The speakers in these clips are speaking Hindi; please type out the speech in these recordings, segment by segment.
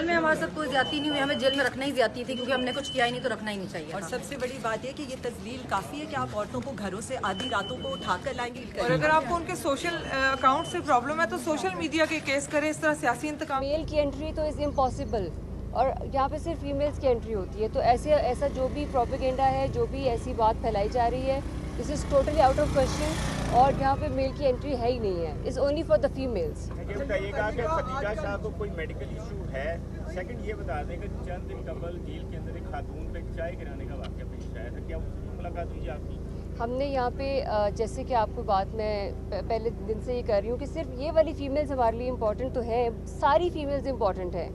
में हमारे साथ कोई ज्यादती नहीं हुई, हमें जेल में रखना ही ज्यादती थी क्योंकि हमने कुछ किया ही नहीं तो रखना ही नहीं चाहिए। और सबसे बड़ी बात यह कि ये तजलील काफ़ी है कि आप औरतों को घरों से आधी रातों को उठाकर लाएंगे। और अगर आपको उनके सोशल अकाउंट से प्रॉब्लम है तो सोशल मीडिया के केस करें, इस तरह सियासी इंतकाम। मेल की एंट्री तो इज़ इम्पॉसिबल और यहाँ पे सिर्फ फीमेल्स की एंट्री होती है, तो ऐसा जो भी प्रोपेगेंडा है, जो भी ऐसी बात फैलाई जा रही है, this is totally out of question. और यहाँ पे मेल की एंट्री है ही नहीं है, is only for the females. ये बताइएगा कि खदीजा शाह को कोई मेडिकल इशू है? सेकंड ये बता दें कि चंद दिन कबल जेल के अंदर एक खातून पे चाय गिराने का वाक़या पेश आया था, क्या उसकी मुलाकात हुई आपकी? हमने यहाँ पे जैसे कि आपको बात मैं पहले दिन से ये कर रही हूँ कि सिर्फ ये वाली फीमेल्स हमारे लिए इम्पॉर्टेंट तो है, सारी फीमेल्स इम्पॉर्टेंट है।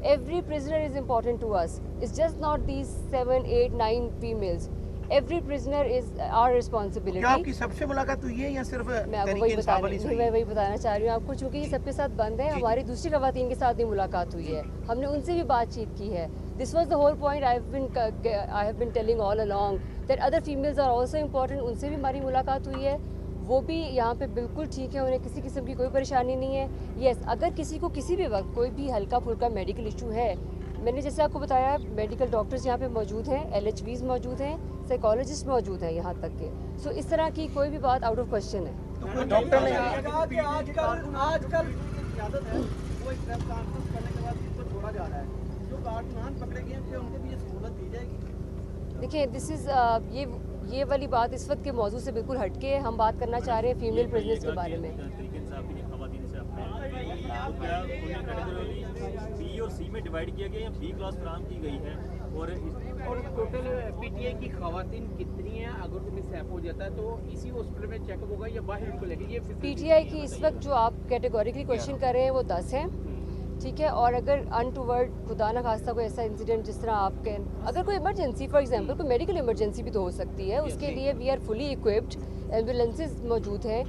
Every prisoner is important to us, it's just not these 7, 8, 9 females. Every prisoner is our responsibility. क्या आपकी सबसे मुलाकात हुई है या सिर्फ मैं आपको वही बताना चाह रही हूँ आपको, चूँकि ये सबके साथ बंद है, हमारी दूसरी खवातीन के साथ भी मुलाकात हुई है, हमने उनसे भी बातचीत की है। This was the whole point I have been telling all along that other females are also important, उनसे भी हमारी मुलाकात हुई है, वो भी यहाँ पे बिल्कुल ठीक है, उन्हें किसी किस्म की कोई परेशानी नहीं है। यस, अगर किसी को किसी भी वक्त कोई भी हल्का फुल्का मेडिकल इशू है, मैंने जैसे आपको बताया मेडिकल डॉक्टर्स यहाँ पे मौजूद हैं, LHVs मौजूद हैं, साइकोलॉजिस्ट मौजूद हैं यहाँ तक के। सो इस तरह की कोई भी बात आउट ऑफ क्वेश्चन है। तो डॉक्टर ने आजकल वो एक प्रेस कॉन्फ्रेंस करने के बाद इसको छोड़ा जा रहा है, जो कारकुनान पकड़े गए हैं उनको भी ये सहूलत दी जाएगी? देखिए, दिस इज़ ये वाली बात इस वक्त के मौजू से बिल्कुल हटके है, हम बात करना चाह रहे हैं फीमेल प्रिजनर्स के बारे में। बी और सी में डिवाइड किया गया या बी क्लास फराहम की गई है? और टोटल PTI की खवातीन कितनी हैं? अगर उन्हें सैप हो जाता है तो इसी हॉस्पिटल में चेकअप होगा या बाहर उनको लेके? ये PTI की इस वक्त जो आप कैटेगोरिकली क्वेश्चन कर रहे हैं वो 10 हैं, ठीक है। और अगर अनटूवर्ड खुदा ना खास्ता कोई ऐसा इंसिडेंट जिस तरह आप अगर कोई इमरजेंसी फॉर एग्जांपल कोई मेडिकल इमरजेंसी भी तो हो सकती है, उसके लिए we are fully equipped, ambulances मौजूद हैं,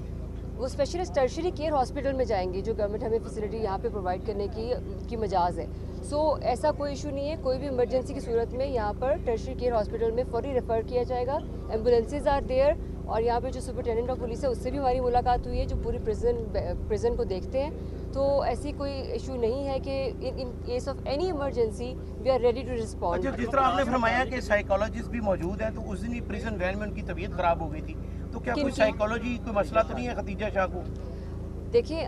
वो स्पेशलिस्ट टर्शरी केयर हॉस्पिटल में जाएंगे जो गवर्नमेंट हमें फैसिलिटी यहाँ पे प्रोवाइड करने की मजाज है। सो ऐसा कोई इशू नहीं है, कोई भी इमरजेंसी की सूरत में यहाँ पर टर्शरी केयर हॉस्पिटल में फौरी रेफर किया जाएगा, एम्बुलेंसेज आर देयर। और यहाँ पे जो सुपरिटेंडेंट ऑफ पुलिस है उससे भी हमारी मुलाकात हुई है, जो पूरी प्रिजन को देखते हैं। तो ऐसी कोई इशू नहीं है कि in case of any emergency we are ready to respond. अच्छा, जिस तरह आपने फरमाया कि साइकोलॉजिस्ट भी मौजूद हैं, तो उस दिन ही प्रिजन वैन में उनकी तबीयत खराब हो गई थी, तो क्या कोई साइकोलॉजी कोई मसला तो नहीं है खदीजा शाह को? देखिए,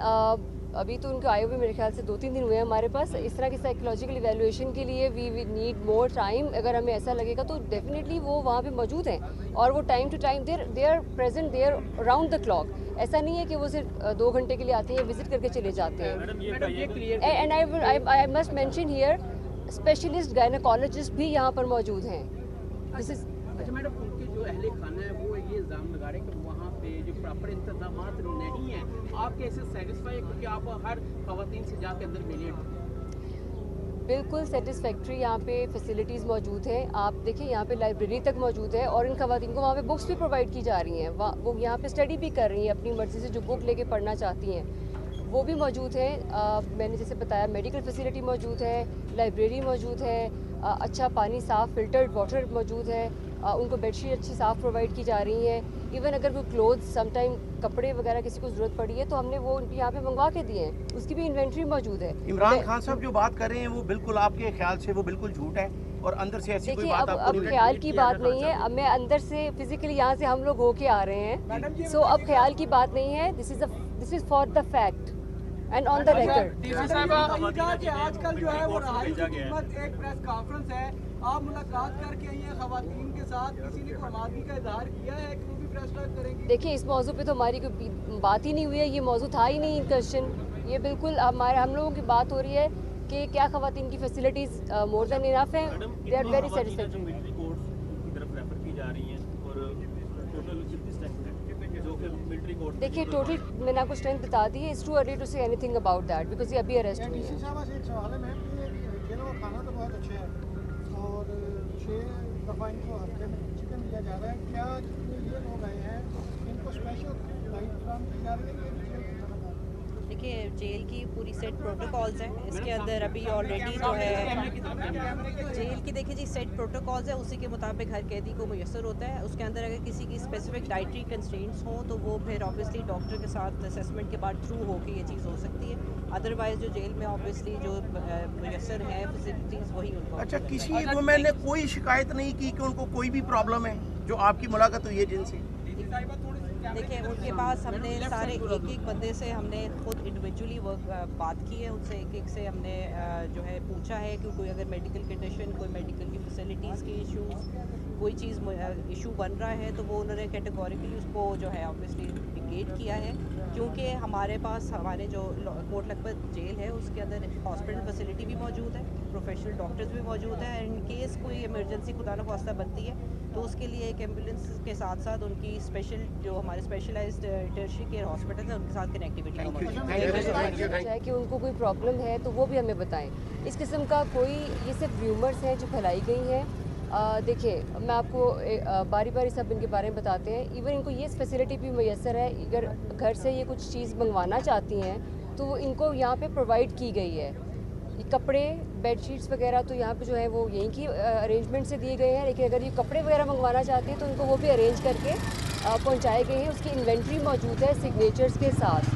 अभी तो उनको आए हुए मेरे ख्याल से 2-3 दिन हुए हैं हमारे पास। इस तरह की साइकोलॉजिकल इवैल्यूएशन के लिए वी नीड मोर टाइम। अगर हमें ऐसा लगेगा तो डेफिनेटली वो वहाँ पे मौजूद हैं और वो time to time they are present there around the clock. ऐसा नहीं है कि वो सिर्फ 2 घंटे के लिए आते हैं, विजिट करके चले जाते हैं। And I must mention here specialist gynaecologist भी यहाँ पर मौजूद हैं। दिस इज अच्छा मैडम, उनके जो अहले खाना है वो ये इल्ज़ाम लगा रहे हैं कि वहाँ पे जो प्रॉपर इंतजाम नहीं है। आप कैसे सेटिस्फाई है क्योंकि आप हर खवातीन से जाके अंदर मिले? बिल्कुल सेटिस्फैक्ट्री यहाँ पे फैसिलिटीज़ मौजूद हैं। आप देखिए यहाँ पे लाइब्रेरी तक मौजूद है और इन खवातीन को वहाँ पे बुक्स भी प्रोवाइड की जा रही हैं, वो यहाँ पे स्टडी भी कर रही हैं अपनी मर्ज़ी से, जो बुक लेके पढ़ना चाहती हैं वो भी मौजूद है। मैंने जैसे बताया मेडिकल फैसिलिटी मौजूद है, लाइब्रेरी मौजूद है, अच्छा पानी साफ़ फिल्टर्ड वाटर मौजूद है, उनको बेडशीट अच्छी साफ़ प्रोवाइड की जा रही हैं। इवन अगर कोई क्लोथ्स समटाइम कपड़े वगैरह किसी को ज़रूरत पड़ी है तो हमने वो उनके यहाँ पे मंगवा के दिए हैं, उसकी भी इन्वेंट्री मौजूद है। इमरान खान साहब जो बात कर रहे हैं वो बिल्कुल आपके ख्याल से वो बिल्कुल झूठ है और अंदर से ऐसी कोई बात अब ख्याल की बात नहीं है, अब मैं अंदर से फिजिकली यहाँ से हम लोग होके आ रहे हैं, सो अब ख्याल की बात नहीं है, this is for the fact and on the record. आजकल जो है वो रहाई की कीमत, एक प्रेस कॉन्फ्रेंस है, आप मुलाकात करके आई हैं खवातीन के साथ, किसी ने हमादगी का इजहार किया है कि वो भी प्रेस कॉन्फ्रेंस करेंगे? देखिए, इस मौजू पे तो हमारी कोई बात ही नहीं हुई है, ये मौजू था ही नहीं क्वेश्चन। ये बिल्कुल हम लोगों की बात हो रही है कि क्या खवातीन की फैसिलिटीज़ मोर देन इनफ हैं, they are very satisfactory. Military courts की तरफ रेफर की जा रही हैं और टोटल कितनी स्ट्रेंथ जो कि मिलिट्री कोर्ट? देखिए, टोटल मैंने आपको स्ट्रेंथ बता दी है, it's too early to say anything about that because ये अभी अरेस्ट हुई है। एक सवाल है मैम, जेलों का खाना तो बहुत अच्छा है और 6 दफ़ा इनको हफ्ते में चिकन दिया जा रहा है, क्या जितने ये लोग आए हैं इनको स्पेशल डाइट फ्राहम की जा रही है? देखिए, जेल की पूरी सेट प्रोटोकॉल्स हैं, इसके अंदर अभी ऑलरेडी जो है जेल की देखिए जी सेट प्रोटोकॉल्स है, उसी के मुताबिक हर कैदी को मुयसर होता है। उसके अंदर अगर किसी की स्पेसिफिक डाइटरी कंस्ट्रेंट्स हों तो वो फिर ऑब्वियसली डॉक्टर के साथ असेसमेंट के बाद थ्रू होकर ये चीज़ हो सकती है। अदरवाइज जो जेल में ऑब्वियसली जो मुयसर हैं फैसिलिटीज़ वही उनको। अच्छा, किसी वुमेन ने कोई शिकायत नहीं की कि उनको कोई भी प्रॉब्लम है जो आपकी मुलाकात हुई है जिनसे? देखिए उनके पास हमने सारे एक बंदे से हमने खुद इंडिविजुअली बात की है, उनसे एक से हमने जो है पूछा है कि कोई अगर मेडिकल कंडीशन, कोई मेडिकल की फैसिलिटीज़ के इश्यूज, कोई चीज़ इशू बन रहा है तो वो उन्होंने कैटेगोरिकली उसको जो है ऑब्वियसली निगेट किया है, क्योंकि हमारे पास हमारे जो कोट लखपत जेल है उसके अंदर हॉस्पिटल फैसिलिटी भी मौजूद है, प्रोफेशनल डॉक्टर्स भी मौजूद हैं। इन केस कोई इमरजेंसी खुदा न खास्ता बनती है तो उसके लिए एक एम्बुलेंस के साथ साथ उनकी स्पेशल जो हमारे स्पेशलाइज्ड टर्शियरी केयर हॉस्पिटल है उनके साथ कनेक्टिविटी चाहे कि उनको कोई प्रॉब्लम है तो वो भी हमें बताएं। इस किस्म का कोई, ये सिर्फ र्यूमर्स हैं जो फैलाई गई हैं। देखिए मैं आपको बारी बारी सब इनके बारे में बताते हैं। इवन इनको ये फैसिलिटी भी मैसर है, अगर घर से ये कुछ चीज़ मंगवाना चाहती हैं तो इनको यहाँ पे प्रोवाइड की गई है। कपड़े, बेडशीट्स वगैरह तो यहाँ पे जो है वो यहीं की अरेंजमेंट से दिए गए हैं, लेकिन अगर ये कपड़े वगैरह मंगवाना चाहती है तो उनको वो भी अरेंज करके पहुँचाए गए हैं। उसकी इन्वेंट्री मौजूद है सिग्नेचर्स के साथ।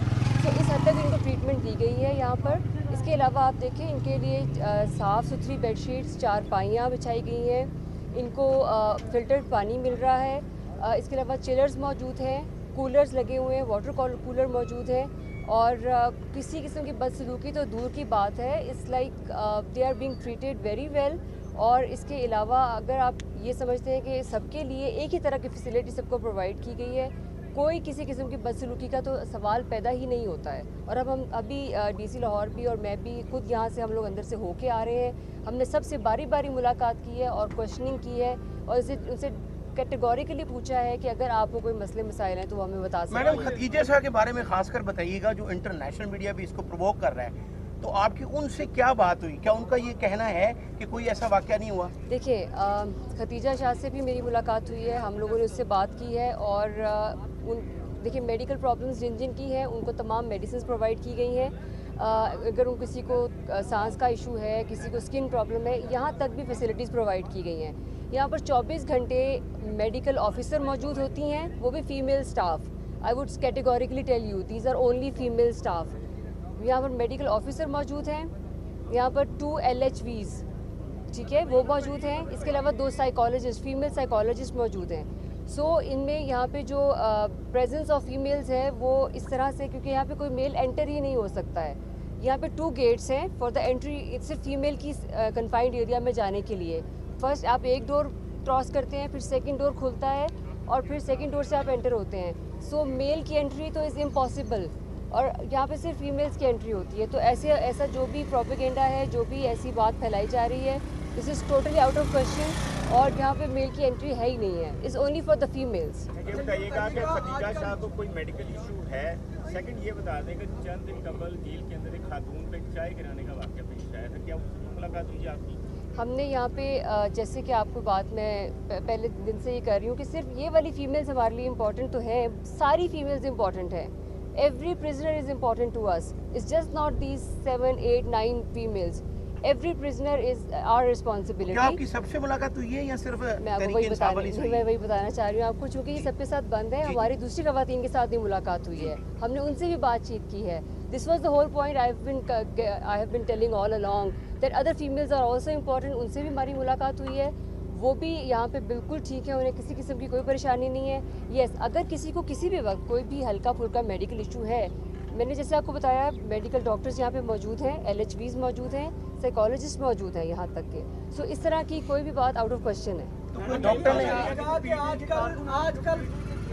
तो इस हद तक इनको ट्रीटमेंट दी गई है यहाँ पर। इसके अलावा आप देखें इनके लिए साफ़ सुथरी बेडशीट्स, चारपाइयाँ बिछाई गई हैं, इनको फ़िल्टर्ड पानी मिल रहा है। इसके अलावा चिलर्स मौजूद हैं, कूलर्स लगे हुए हैं, वाटर कूलर मौजूद हैं, और किसी किस्म की बदसलूकी तो दूर की बात है। It's like they are being treated very well. और इसके अलावा अगर आप ये समझते हैं कि सबके लिए एक ही तरह की फैसिलिटी सबको प्रोवाइड की गई है, कोई किसी किस्म की बदसलूकी का तो सवाल पैदा ही नहीं होता है। और अब हम अभी डीसी लाहौर भी और मैं भी खुद यहाँ से हम लोग अंदर से होके आ रहे हैं। हमने सबसे बारी बारी मुलाकात की है और क्वेश्चनिंग की है और उनसे कैटेगोरिकली पूछा है कि अगर आपको कोई मसले मसाइल हैं तो वो हमें बता सकते हैं। मैडम, खदीजा शाह के बारे में खासकर बताइएगा, जो इंटरनेशनल मीडिया भी इसको प्रवोक कर रहा है, तो आपकी उनसे क्या बात हुई? क्या उनका ये कहना है कि कोई ऐसा वाकया नहीं हुआ? देखिए खदीजा शाह से भी मेरी मुलाकात हुई है, हम लोगों ने उससे बात की है और देखिए मेडिकल प्रॉब्लम्स जिन जिन की हैं उनको तमाम मेडिसिन प्रोवाइड की गई हैं। अगर उन किसी को सांस का इशू है, किसी को स्किन प्रॉब्लम है, यहाँ तक भी फैसिलिटीज़ प्रोवाइड की गई हैं। यहाँ पर 24 घंटे मेडिकल ऑफिसर मौजूद होती हैं, वो भी female staff. I would categorically tell you these are only female staff. यहाँ पर मेडिकल ऑफिसर मौजूद हैं, यहाँ पर 2 LHVs, ठीक है, वो मौजूद हैं। इसके अलावा 2 साइकोलॉजिस्ट, फीमेल साइकोलॉजिस्ट मौजूद हैं। इनमें यहाँ पे जो प्रेजेंस ऑफ फीमेल्स है वो इस तरह से, क्योंकि यहाँ पे कोई मेल एंटर ही नहीं हो सकता है। यहाँ पे 2 गेट्स हैं फॉर द एंट्री, सिर्फ फीमेल की कन्फाइंड एरिया में जाने के लिए। फर्स्ट आप एक डोर क्रॉस करते हैं, फिर सेकंड डोर खुलता है और फिर सेकंड डोर से आप एंटर होते हैं। मेल की एंट्री तो इज़ इम्पॉसिबल और यहाँ पे सिर्फ फीमेल्स की एंट्री होती है। तो ऐसा जो भी प्रोपेगेंडा है, जो भी ऐसी बात फैलाई जा रही है, this is totally out of question और यहाँ पे मेल की एंट्री है ही नहीं है। Is only for the females. ये बताइएगा कि खदीजा शाह को कोई मेडिकल इशू है? सेकंड ये बता दें कि चंद दिन कबल जेल के अंदर एक खातून पे चाय गिराने का वाक़या पेश आया था, क्या उसकी मुलाकात हुई आपकी? हमने यहाँ पे जैसे कि आपको बात मैं पहले दिन से ये कर रही हूँ कि सिर्फ ये वाली फीमेल्स हमारे लिए इम्पॉर्टेंट तो है, सारी फीमेल्स इम्पॉर्टेंट है। Every prisoner is important to us. It's just not these 7, 8, 9 females. Every prisoner is our responsibility. क्या आपकी सबसे मुलाकात हुई है या सिर्फ मैं आपको वही बताना चाह रही हूँ आपको, चूँकि ये सबके साथ बंद है। हमारी दूसरी खवातीन के साथ भी मुलाकात हुई है, हमने उनसे भी बातचीत की है। This was the whole point I have been telling all along that other females are also important. उनसे भी हमारी मुलाकात हुई है, वो भी यहाँ पे बिल्कुल ठीक है, उन्हें किसी किस्म की कोई परेशानी नहीं है। येस, अगर किसी को किसी भी वक्त कोई भी हल्का फुल्का मेडिकल इशू है, मैंने जैसे आपको बताया मेडिकल डॉक्टर्स यहाँ पे मौजूद हैं, LHVs मौजूद हैं, साइकोलॉजिस्ट मौजूद हैं यहाँ तक के। इस तरह की कोई भी बात आउट ऑफ क्वेश्चन है। तो कोई डॉक्टर ने आजकल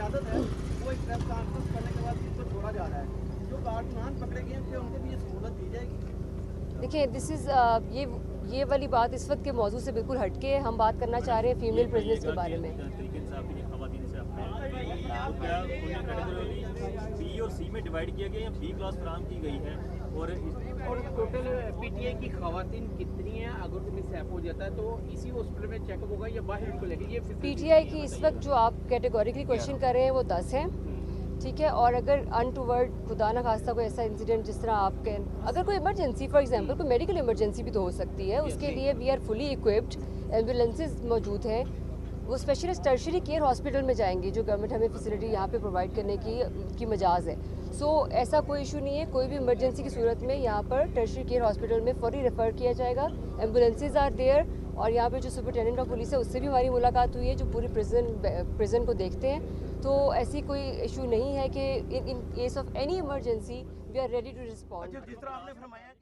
आदत है वो एक प्रेस कॉन्फ्रेंस करने के बाद उसको छोड़ा जा रहा है, जो कारकुनान पकड़े गए हैं उनको भी ये सहूलत दी जाएगी? देखिए दिस इज़ ये वाली बात इस वक्त के मौजू से बिल्कुल हटके हम बात करना चाह रहे हैं फीमेल प्रिजनर्स के बारे में। बी और सी में डिवाइड किया गया या बी क्लास फराहम की गई है और टोटल पीटीआई की खवातीन कितनी हैं? अगर कोई मिसहैप हो जाता है तो इसी हॉस्पिटल में चेकअप होगा या बाहर उनको लेके? ये पीटीआई की इस वक्त जो आप कैटेगोरिकली क्वेश्चन कर रहे हैं वो 10 हैं, ठीक है। और अगर अनटूवर्ड खुदा न खास्ता कोई ऐसा इंसिडेंट जिस तरह आपके अगर कोई इमरजेंसी फॉर एग्जांपल कोई मेडिकल इमरजेंसी भी तो हो सकती है, उसके लिए we are fully equipped, ambulances मौजूद हैं, वो स्पेशलिस्ट टर्शरी केयर हॉस्पिटल में जाएंगे, जो गवर्नमेंट हमें फैसिलिटी यहाँ पे प्रोवाइड करने की मजाज है। सो ऐसा कोई इशू नहीं है, कोई भी इमरजेंसी की सूरत में यहाँ पर टर्शरी केयर हॉस्पिटल में फौरी रेफ़र किया जाएगा। एम्बुलेंसेज आर देयर, और यहाँ पे जो सुपरिटेंडेंट ऑफ पुलिस है उससे भी हमारी मुलाकात हुई है, जो पूरी प्रिजन को देखते हैं। तो ऐसी कोई इशू नहीं है कि in case of any emergency we are ready to respond. जिस तरह आपने फरमाया